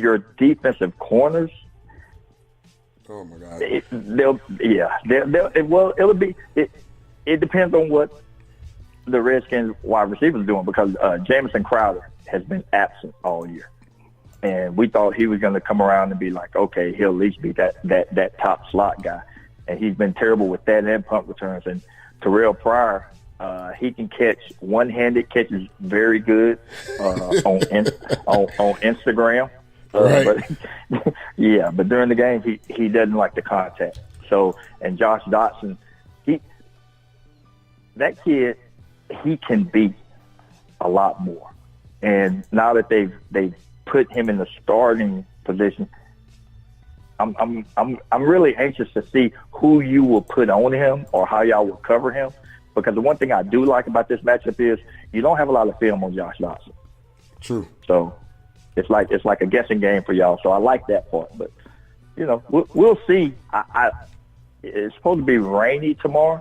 your defensive corners. Oh my God! It depends on what the Redskins wide receivers doing, because Jamison Crowder has been absent all year, and we thought he was going to come around and be like, okay, he'll at least be that top slot guy, and he's been terrible with that and punt returns. And Terrell Pryor, he can catch one-handed catches very good on Instagram. Right. But during the game, he doesn't like the contact. So, and Josh Dotson, that kid, he can beat a lot more. And now that they've put him in the starting position, I'm really anxious to see who you will put on him or how y'all will cover him. Because the one thing I do like about this matchup is you don't have a lot of film on Josh Dotson. True. So it's like a guessing game for y'all. So I like that part. But we'll see. It's supposed to be rainy tomorrow.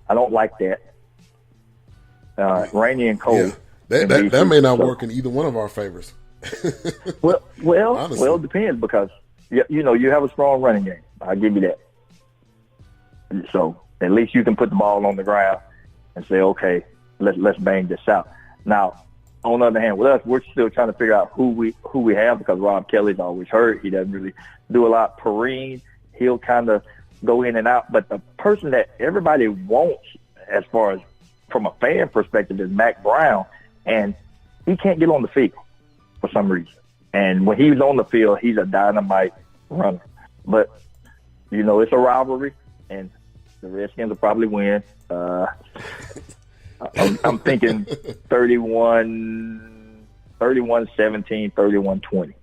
I don't like that. Rainy and cold. Yeah. That may not work in either one of our favors. well, it depends, because you have a strong running game. I'll give you that. So at least you can put the ball on the ground and say, okay, let's bang this out. Now, on the other hand, with us, we're still trying to figure out who we have, because Rob Kelly's always hurt. He doesn't really do a lot. Perrine, he'll kind of go in and out. But the person that everybody wants, as far as from a fan perspective, is Mack Brown, and he can't get on the field for some reason. And when he's on the field, he's a dynamite runner. But, it's a rivalry, and the Redskins will probably win. I'm thinking 31-17, 31-20.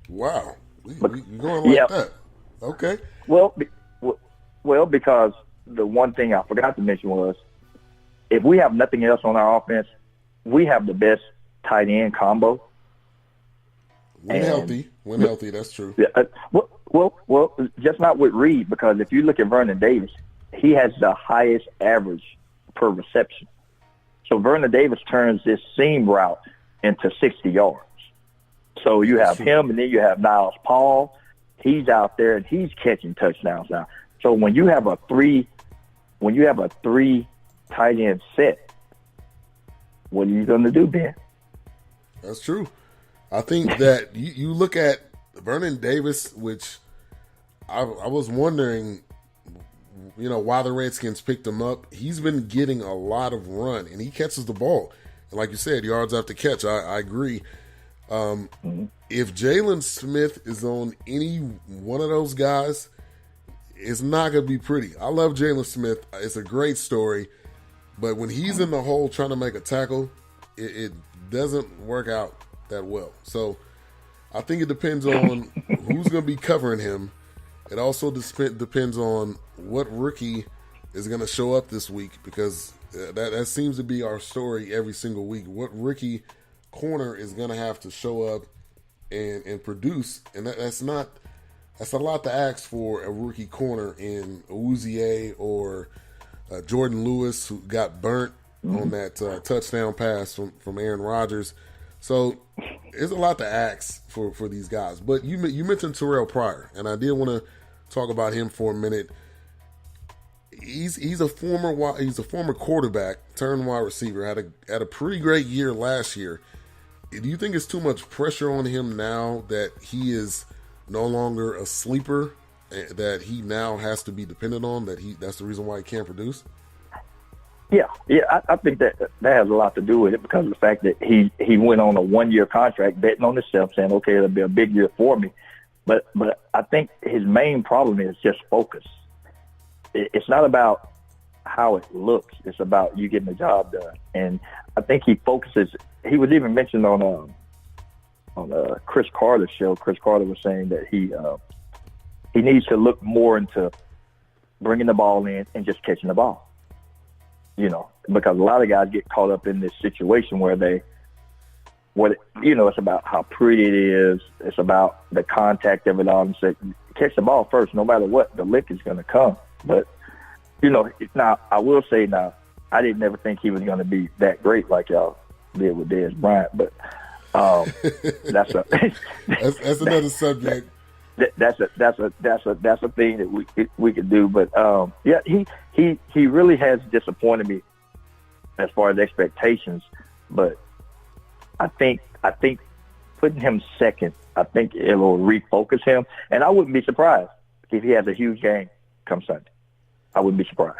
Wow. You're going like that. Okay. Well, because the one thing I forgot to mention was, if we have nothing else on our offense, we have the best tight end combo. When healthy, that's true. Well, just not with Reed, because if you look at Vernon Davis, he has the highest average per reception. So Vernon Davis turns this seam route into 60 yards. So you have him, and then you have Niles Paul. He's out there, and he's catching touchdowns now. So when you have a three tight end set, what are you going to do, Ben? That's true. I think that you look at Vernon Davis, which I was wondering, why the Redskins picked him up. He's been getting a lot of run, and he catches the ball. And like you said, yards after catch, I agree. If Jalen Smith is on any one of those guys, it's not going to be pretty. I love Jalen Smith. It's a great story. But when he's in the hole trying to make a tackle, it doesn't work out that well. So I think it depends on who's going to be covering him. It also depends on what rookie is going to show up this week, because that seems to be our story every single week. What rookie corner is going to have to show up and produce, and that's a lot to ask for a rookie corner in Awuzie or Jordan Lewis, who got burnt on that touchdown pass from Aaron Rodgers. So it's a lot to ask for these guys. But you mentioned Terrell Pryor, and I did want to talk about him for a minute. He's a former quarterback turned wide receiver. Had a pretty great year last year. Do you think it's too much pressure on him now that he is no longer a sleeper, that he now has to be dependent on, that's the reason why he can't produce? Yeah, I think that has a lot to do with it, because of the fact that he went on a 1-year contract betting on himself, saying, okay, it'll be a big year for me. But I think his main problem is just focus. It's not about how it looks. It's about you getting the job done. And I think he focuses. He was even mentioned on Chris Carter's show. Chris Carter was saying that he needs to look more into bringing the ball in and just catching the ball. Because a lot of guys get caught up in this situation where it's about how pretty it is. It's about the contact of it all. And say, catch the ball first, no matter what, the lick is going to come. But, now I will say I didn't never think he was going to be that great like y'all did with Dez Bryant. But That's a that's another subject. That's a thing that we could do. But yeah, he really has disappointed me as far as expectations. But I think putting him second, I think it will refocus him, and I wouldn't be surprised if he has a huge game come Sunday. I wouldn't be surprised.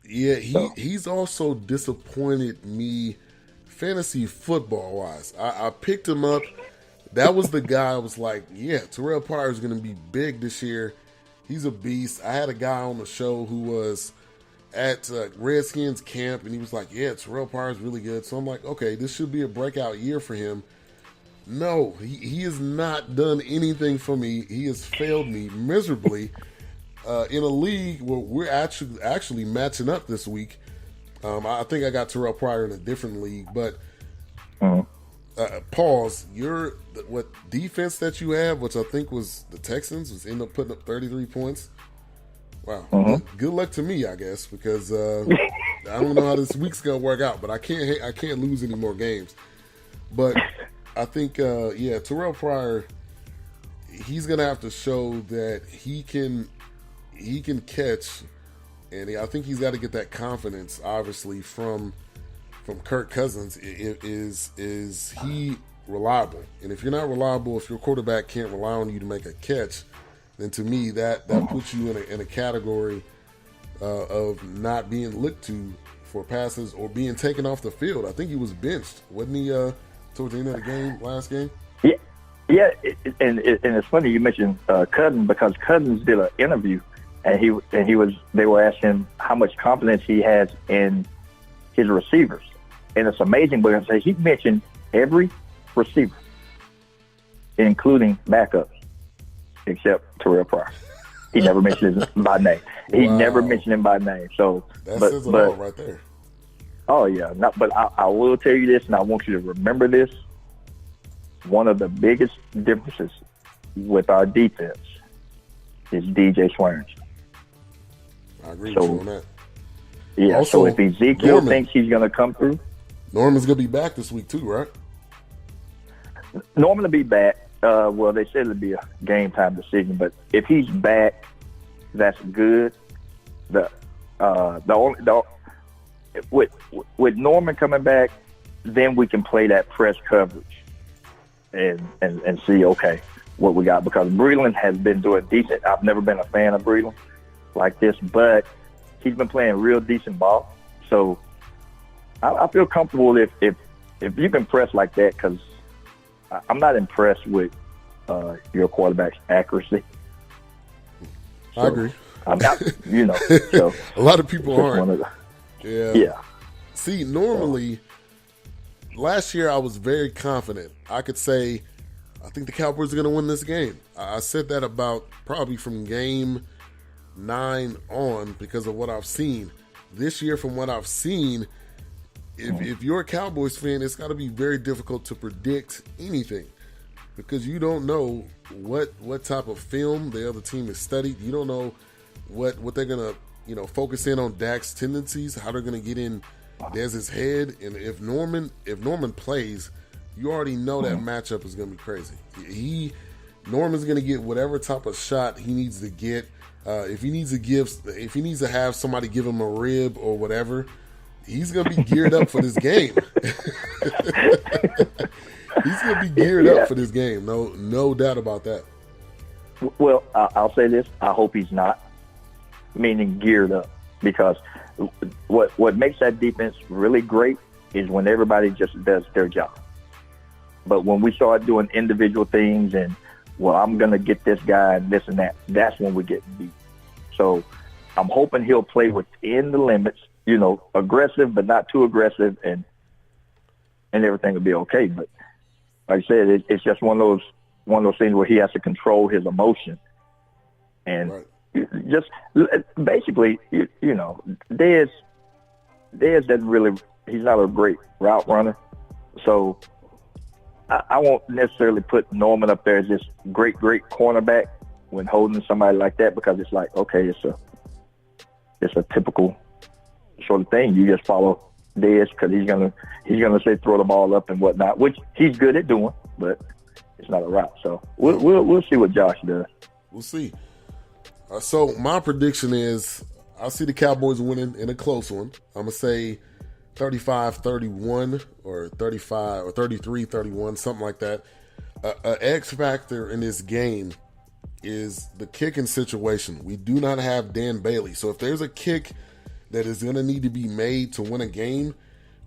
Yeah, he's also disappointed me fantasy football wise. I picked him up. That was the guy I was like, yeah, Terrell Pryor is going to be big this year. He's a beast. I had a guy on the show who was at Redskins camp, and he was like, yeah, Terrell Pryor is really good. So I'm like, okay, this should be a breakout year for him. No, he has not done anything for me. He has failed me miserably in a league where we're actually matching up this week. I think I got Terrell Pryor in a different league, but pause. What defense that you have, which I think was the Texans, was end up putting up 33 points. Wow, good luck to me, I guess, because I don't know how this week's gonna work out, but I can't lose any more games. But I think, Terrell Pryor, he's gonna have to show that he can catch, and I think he's got to get that confidence, obviously, from Kirk Cousins. Is he reliable? And if you're not reliable, if your quarterback can't rely on you to make a catch, then to me that puts you in a category of not being looked to for passes or being taken off the field. I think he was benched, wasn't he? Towards the end of the game, last game. Yeah, and it's funny you mentioned Cousins, because Cousins did an interview, and they were asking him how much confidence he has in his receivers, and it's amazing because he mentioned every receiver, including backups, except Terrell Pryor. He never mentioned him by name. He never mentioned him by name. So that says it all right there. Oh yeah, but I will tell you this, and I want you to remember this. One of the biggest differences with our defense is DJ Swearinger. I agree with you on that. Yeah, also, so if Ezekiel thinks he's going to come through. Norman's going to be back this week too, right? Norman will be back. Well, they said it'll be a game time decision, but if he's back, that's good. With Norman coming back, then we can play that press coverage and see, okay, what we got. Because Breland has been doing decent. I've never been a fan of Breland like this, but he's been playing real decent ball. So I feel comfortable if you can press like that, because I'm not impressed with your quarterback's accuracy. So I agree. I'm not, so a lot of people aren't. Yeah. See, normally, last year I was very confident. I could say, I think the Cowboys are going to win this game. I said that about probably from game 9 on because of what I've seen. This year, from what I've seen, if you're a Cowboys fan, it's got to be very difficult to predict anything, because you don't know what type of film the other team has studied. You don't know what they're going to focus in on Dak's tendencies, how they're going to get in Dez's head. And if Norman plays, you already know that matchup is going to be crazy. Norman's going to get whatever type of shot he needs to get. If he needs to have somebody give him a rib or whatever, he's going to be geared up for this game. He's going to be geared up for this game. No doubt about that. Well, I'll say this. I hope he's not, meaning geared up, because what makes that defense really great is when everybody just does their job. But when we start doing individual things and, well, I'm going to get this guy and this and that, that's when we get beat. So I'm hoping he'll play within the limits, aggressive but not too aggressive, and everything will be okay. But like I said, it's just one of those things where he has to control his emotion. And just basically, Dez doesn't really, he's not a great route runner. So I won't necessarily put Norman up there as this great cornerback when holding somebody like that, because it's like, okay, it's a typical sort of thing. You just follow Dez, because he's gonna say throw the ball up and whatnot, which he's good at doing, but it's not a route. So we'll see what Josh does. We'll see. So my prediction is I see the Cowboys winning in a close one. I'm gonna say 35-31 or 35 or 33-31, something like that. An X factor in this game is the kicking situation. We do not have Dan Bailey. So if there's a kick that is going to need to be made to win a game,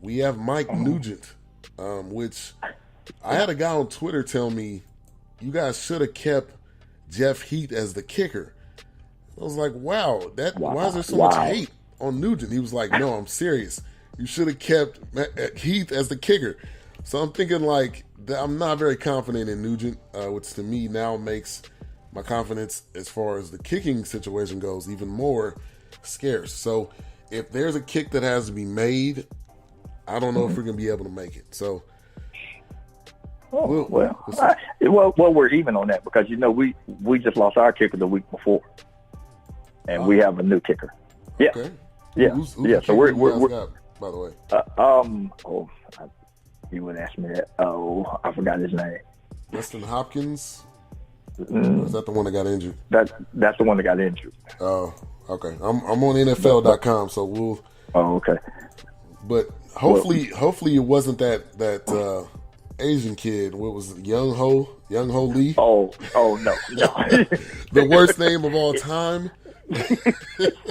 we have Mike Nugent, which I had a guy on Twitter tell me, you guys should have kept Jeff Heath as the kicker. I was like, wow, why is there so much hate on Nugent? He was like, no, I'm serious. You should have kept Heath as the kicker. So I'm thinking like, I'm not very confident in Nugent, which to me now makes my confidence as far as the kicking situation goes even more scarce. So if there's a kick that has to be made, I don't know if we're going to be able to make it. So we're even on that because, we just lost our kicker the week before. And we have a new kicker. Yeah. Okay. Yeah. Who's so we're got, by the way. You would ask me that. Oh, I forgot his name. Weston Hopkins? Or is that the one that got injured? That's the one that got injured. Oh, okay. I'm on NFL.com, so we'll. Oh, okay. But hopefully it wasn't that Asian kid. What was it? Young Ho Lee? Oh no. The worst name of all time.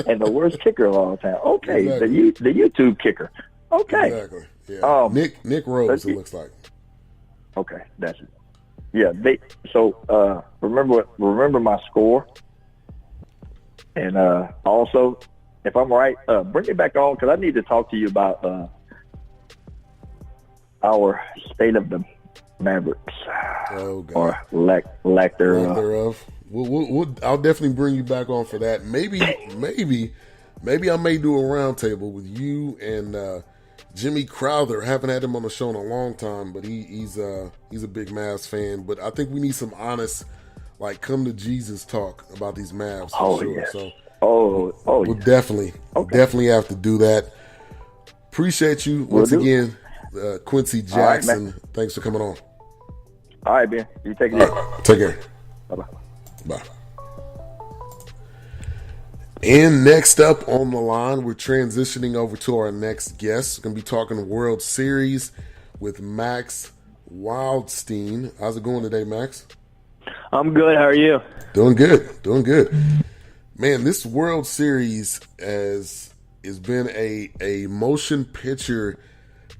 And the worst kicker of all time. Okay, exactly. the YouTube kicker. Okay. Exactly. Yeah. Nick Rose, it looks like. Okay, that's it. Yeah, remember my score. And also, if I'm right, bring it back on because I need to talk to you about our state of the Mavericks. Oh, God. Or lack thereof. I'll definitely bring you back on for that. Maybe I may do a roundtable with you and Jimmy Crowther. I haven't had him on the show in a long time, but he's a big Mavs fan. But I think we need some honest, like, come to Jesus talk about these Mavs for sure. Yes. So we'll definitely have to do that. Appreciate you once again, Quincy Jackson. Right, thanks for coming on. All right, Ben. You take it easy. Right, take care. Bye-bye. Bye. And next up on the line, we're transitioning over to our next guest. We're going to be talking World Series with Max Wildstein. How's it going today, Max? I'm good. How are you? Doing good. Man, this World Series has been a motion picture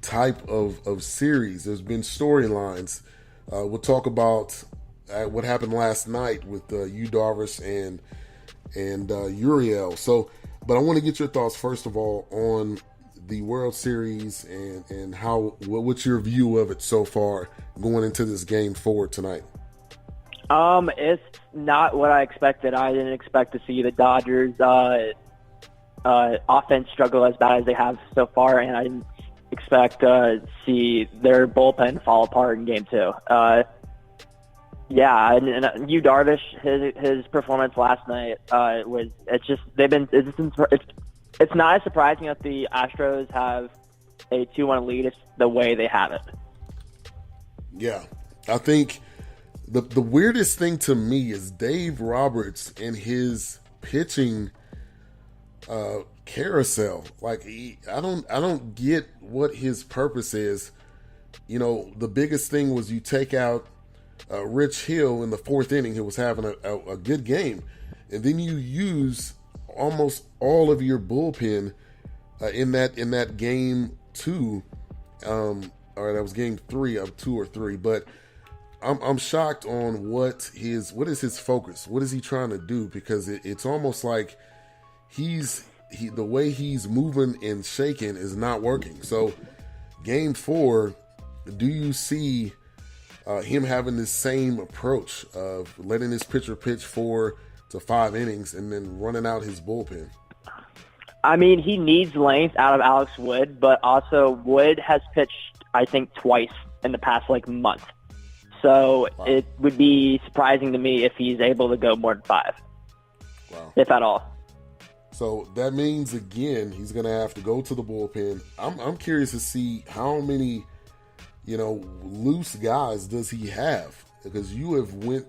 type of series. There's been storylines. We'll talk about what happened last night with Yu Darvish and Uriel. So, but I want to get your thoughts first of all on the World Series and what's your view of it so far going into this Game 4 tonight? It's not what I expected. I didn't expect to see the Dodgers offense struggle as bad as they have so far, and I didn't expect to see their bullpen fall apart in Game 2. Yeah, and Yu Darvish, his performance last night it's not as surprising that the Astros have a 2-1 lead. It's the way they have it. Yeah, I think the weirdest thing to me is Dave Roberts and his pitching carousel. Like I don't get what his purpose is. The biggest thing was you take out Rich Hill in the fourth inning, who was having a good game, and then you use almost all of your bullpen in that Game 2, or that was Game 3 of 2 or 3. But I'm shocked on what is his focus. What is he trying to do? Because it's almost like the way he's moving and shaking is not working. So Game 4, do you see him having this same approach of letting his pitcher pitch 4 to 5 innings and then running out his bullpen? I mean, he needs length out of Alex Wood, but also Wood has pitched, I think, twice in the past month. So wow. It would be surprising to me if he's able to go more than 5, if at all. So that means, again, he's going to have to go to the bullpen. I'm curious to see how many, loose guys does he have? Because you have went